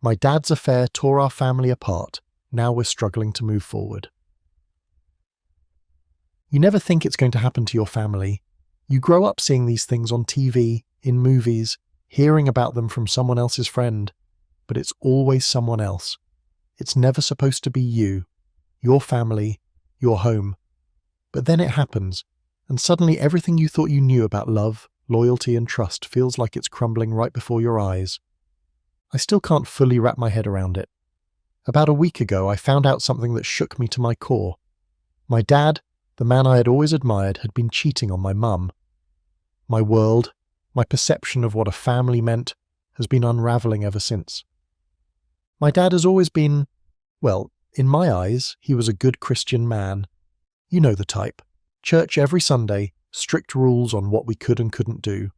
My dad's affair tore our family apart. Now we're struggling to move forward. You never think it's going to happen to your family. You grow up seeing these things on TV, in movies, hearing about them from someone else's friend, but it's always someone else. It's never supposed to be you, your family, your home. But then it happens, and suddenly everything you thought you knew about love, loyalty and trust feels like it's crumbling right before your eyes. I still can't fully wrap my head around it. About a week ago, I found out something that shook me to my core. My dad, the man I had always admired, had been cheating on my mum. My world, my perception of what a family meant, has been unravelling ever since. My dad has always been, well, in my eyes, he was a good Christian man. You know the type. Church every Sunday, strict rules on what we could and couldn't do.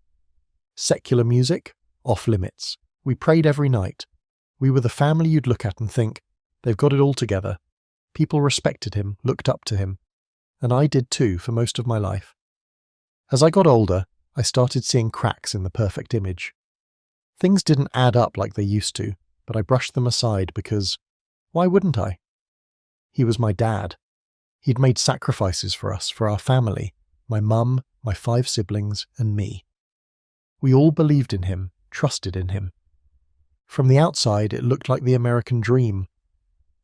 Secular music, off limits. We prayed every night. We were the family you'd look at and think, they've got it all together. People respected him, looked up to him. And I did too for most of my life. As I got older, I started seeing cracks in the perfect image. Things didn't add up like they used to, but I brushed them aside because, why wouldn't I? He was my dad. He'd made sacrifices for us, for our family, my mum, my 5 siblings, and me. We all believed in him, trusted in him. From the outside, it looked like the American dream.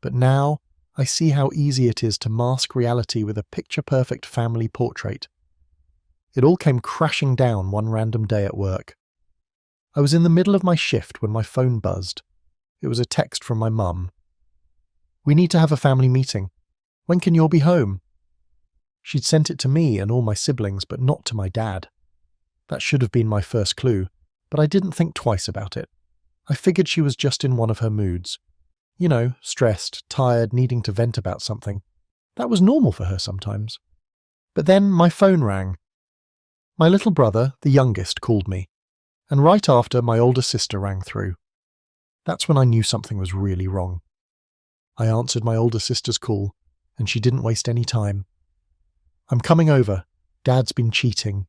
But now, I see how easy it is to mask reality with a picture-perfect family portrait. It all came crashing down one random day at work. I was in the middle of my shift when my phone buzzed. It was a text from my mum. "We need to have a family meeting. When can you all be home?" She'd sent it to me and all my siblings, but not to my dad. That should have been my first clue, but I didn't think twice about it. I figured she was just in one of her moods. You know, stressed, tired, needing to vent about something. That was normal for her sometimes. But then my phone rang. My little brother, the youngest, called me, and right after my older sister rang through. That's when I knew something was really wrong. I answered my older sister's call, and she didn't waste any time. "I'm coming over. Dad's been cheating."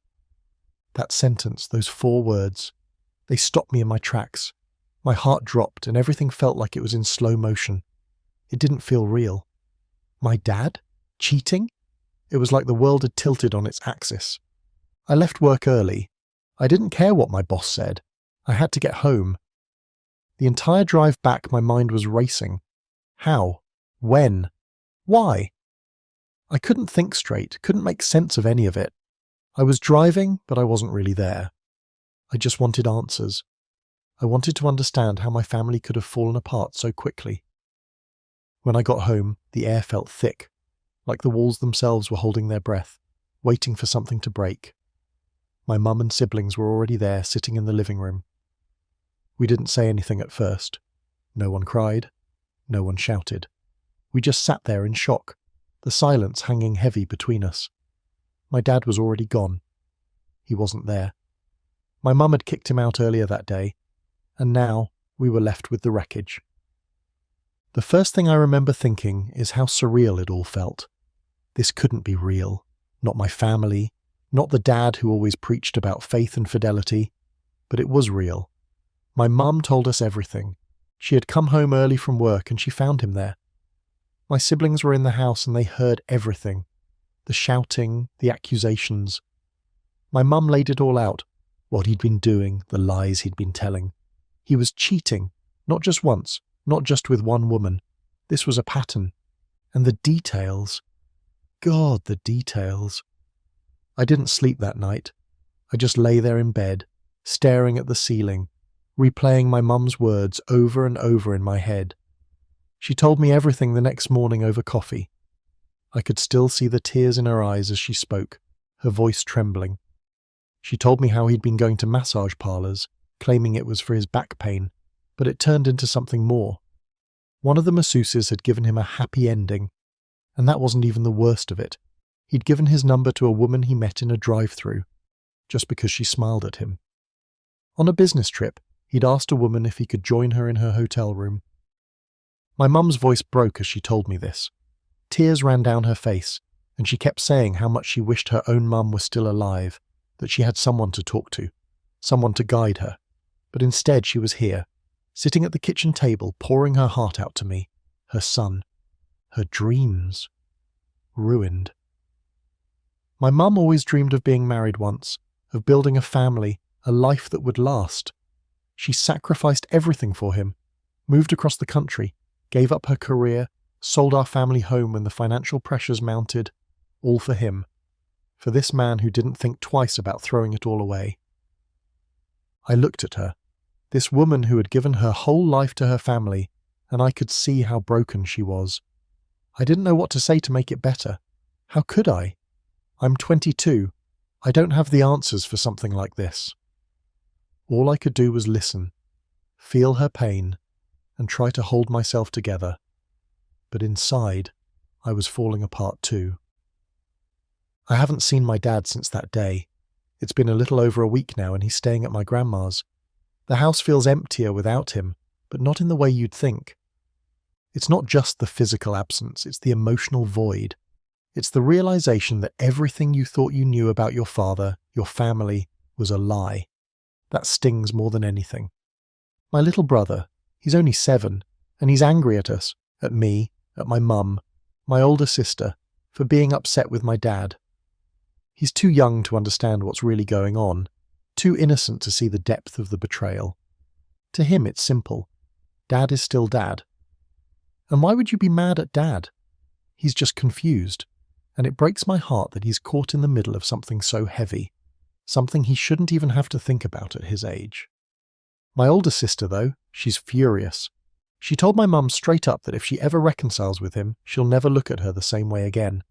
That sentence, those 4 words, they stopped me in my tracks. My heart dropped and everything felt like it was in slow motion. It didn't feel real. My dad? Cheating? It was like the world had tilted on its axis. I left work early. I didn't care what my boss said. I had to get home. The entire drive back, my mind was racing. How? When? Why? I couldn't think straight, couldn't make sense of any of it. I was driving, but I wasn't really there. I just wanted answers. I wanted to understand how my family could have fallen apart so quickly. When I got home, the air felt thick, like the walls themselves were holding their breath, waiting for something to break. My mum and siblings were already there, sitting in the living room. We didn't say anything at first. No one cried. No one shouted. We just sat there in shock, the silence hanging heavy between us. My dad was already gone. He wasn't there. My mum had kicked him out earlier that day, and now we were left with the wreckage. The first thing I remember thinking is how surreal it all felt. This couldn't be real. Not my family, not the dad who always preached about faith and fidelity, but it was real. My mum told us everything. She had come home early from work and she found him there. My siblings were in the house and they heard everything. The shouting, the accusations. My mum laid it all out, what he'd been doing, the lies he'd been telling. He was cheating, not just once, not just with one woman. This was a pattern. And the details. God, the details. I didn't sleep that night. I just lay there in bed, staring at the ceiling, replaying my mum's words over and over in my head. She told me everything the next morning over coffee. I could still see the tears in her eyes as she spoke, her voice trembling. She told me how he'd been going to massage parlours, claiming it was for his back pain, but it turned into something more. One of the masseuses had given him a happy ending, and that wasn't even the worst of it. He'd given his number to a woman he met in a drive-thru, just because she smiled at him. On a business trip, he'd asked a woman if he could join her in her hotel room. My mum's voice broke as she told me this. Tears ran down her face, and she kept saying how much she wished her own mum was still alive, that she had someone to talk to, someone to guide her. But instead she was here, sitting at the kitchen table, pouring her heart out to me, her son, her dreams, ruined. My mum always dreamed of being married once, of building a family, a life that would last. She sacrificed everything for him, moved across the country, gave up her career, sold our family home when the financial pressures mounted, all for him, for this man who didn't think twice about throwing it all away. I looked at her, this woman who had given her whole life to her family, and I could see how broken she was. I didn't know what to say to make it better. How could I? I'm 22. I don't have the answers for something like this. All I could do was listen, feel her pain, and try to hold myself together. But inside, I was falling apart too. I haven't seen my dad since that day. It's been a little over a week now and he's staying at my grandma's. The house feels emptier without him, but not in the way you'd think. It's not just the physical absence, it's the emotional void. It's the realization that everything you thought you knew about your father, your family, was a lie. That stings more than anything. My little brother, he's only 7, and he's angry at us, at me, at my mum, my older sister, for being upset with my dad. He's too young to understand what's really going on, too innocent to see the depth of the betrayal. To him it's simple. Dad is still dad. And why would you be mad at dad? He's just confused, and it breaks my heart that he's caught in the middle of something so heavy, something he shouldn't even have to think about at his age. My older sister, though, she's furious. She told my mum straight up that if she ever reconciles with him, she'll never look at her the same way again.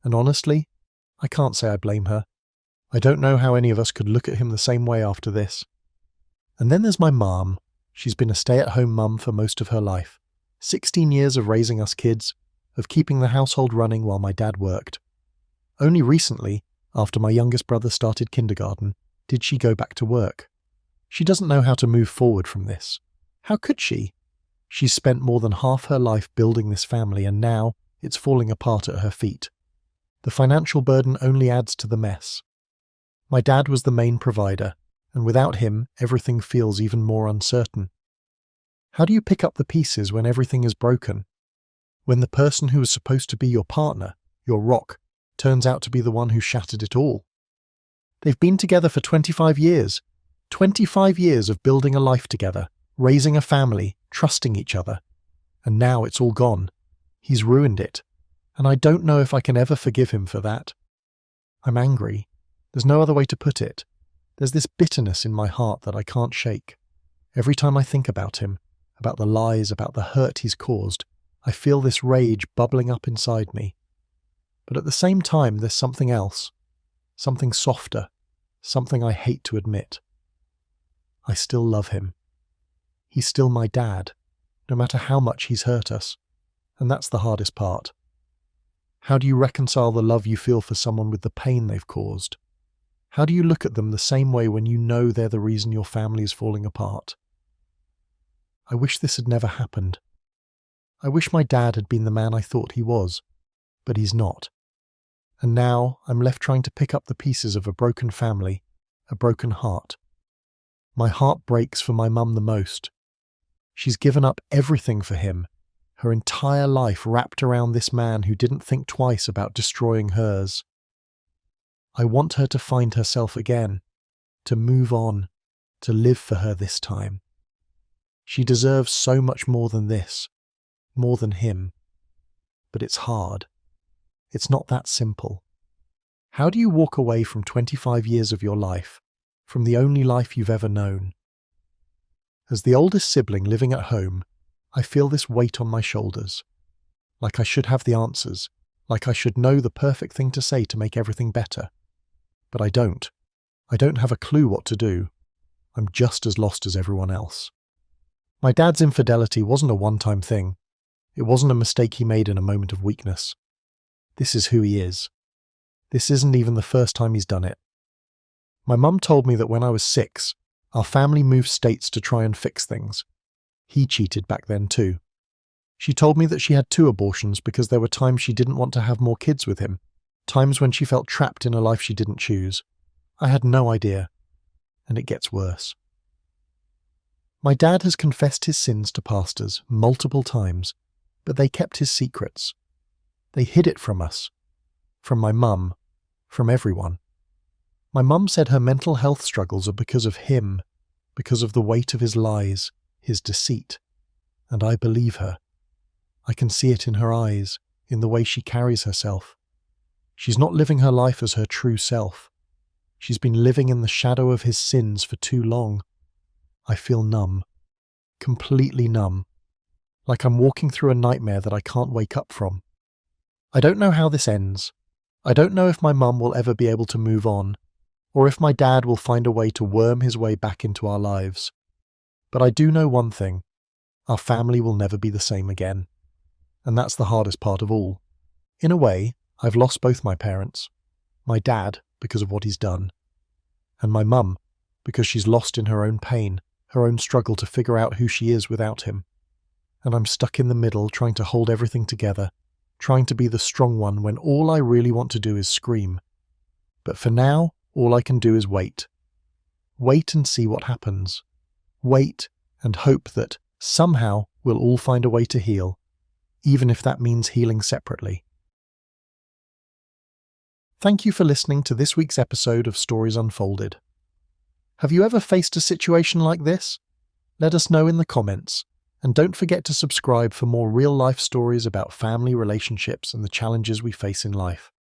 And honestly, I can't say I blame her. I don't know how any of us could look at him the same way after this. And then there's my mum. She's been a stay-at-home mum for most of her life. 16 years of raising us kids, of keeping the household running while my dad worked. Only recently, after my youngest brother started kindergarten, did she go back to work. She doesn't know how to move forward from this. How could she? She's spent more than half her life building this family and now it's falling apart at her feet. The financial burden only adds to the mess. My dad was the main provider, and without him, everything feels even more uncertain. How do you pick up the pieces when everything is broken? When the person who was supposed to be your partner, your rock, turns out to be the one who shattered it all? They've been together for 25 years. 25 years of building a life together, raising a family, trusting each other. And now it's all gone. He's ruined it. And I don't know if I can ever forgive him for that. I'm angry. There's no other way to put it. There's this bitterness in my heart that I can't shake. Every time I think about him, about the lies, about the hurt he's caused, I feel this rage bubbling up inside me. But at the same time, there's something else. Something softer. Something I hate to admit. I still love him. He's still my dad, no matter how much he's hurt us. And that's the hardest part. How do you reconcile the love you feel for someone with the pain they've caused? How do you look at them the same way when you know they're the reason your family is falling apart? I wish this had never happened. I wish my dad had been the man I thought he was, but he's not. And now I'm left trying to pick up the pieces of a broken family, a broken heart. My heart breaks for my mum the most. She's given up everything for him, her entire life wrapped around this man who didn't think twice about destroying hers. I want her to find herself again, to move on, to live for her this time. She deserves so much more than this, more than him. But it's hard. It's not that simple. How do you walk away from 25 years of your life, from the only life you've ever known? As the oldest sibling living at home, I feel this weight on my shoulders. Like I should have the answers, like I should know the perfect thing to say to make everything better. But I don't. I don't have a clue what to do. I'm just as lost as everyone else. My dad's infidelity wasn't a one-time thing. It wasn't a mistake he made in a moment of weakness. This is who he is. This isn't even the first time he's done it. My mum told me that when I was 6, our family moved states to try and fix things. He cheated back then too. She told me that she had 2 abortions because there were times she didn't want to have more kids with him, times when she felt trapped in a life she didn't choose. I had no idea. And it gets worse. My dad has confessed his sins to pastors multiple times, but they kept his secrets. They hid it from us, from my mum, from everyone. My mum said her mental health struggles are because of him, because of the weight of his lies, his deceit. And I believe her. I can see it in her eyes, in the way she carries herself. She's not living her life as her true self. She's been living in the shadow of his sins for too long. I feel numb. Completely numb. Like I'm walking through a nightmare that I can't wake up from. I don't know how this ends. I don't know if my mum will ever be able to move on, or if my dad will find a way to worm his way back into our lives. But I do know one thing. Our family will never be the same again. And that's the hardest part of all. In a way, I've lost both my parents. My dad, because of what he's done. And my mum, because she's lost in her own pain, her own struggle to figure out who she is without him. And I'm stuck in the middle, trying to hold everything together, trying to be the strong one when all I really want to do is scream. But for now, all I can do is wait. Wait and see what happens. Wait and hope that, somehow, we'll all find a way to heal, even if that means healing separately. Thank you for listening to this week's episode of Stories Unfolded. Have you ever faced a situation like this? Let us know in the comments, and don't forget to subscribe for more real-life stories about family relationships and the challenges we face in life.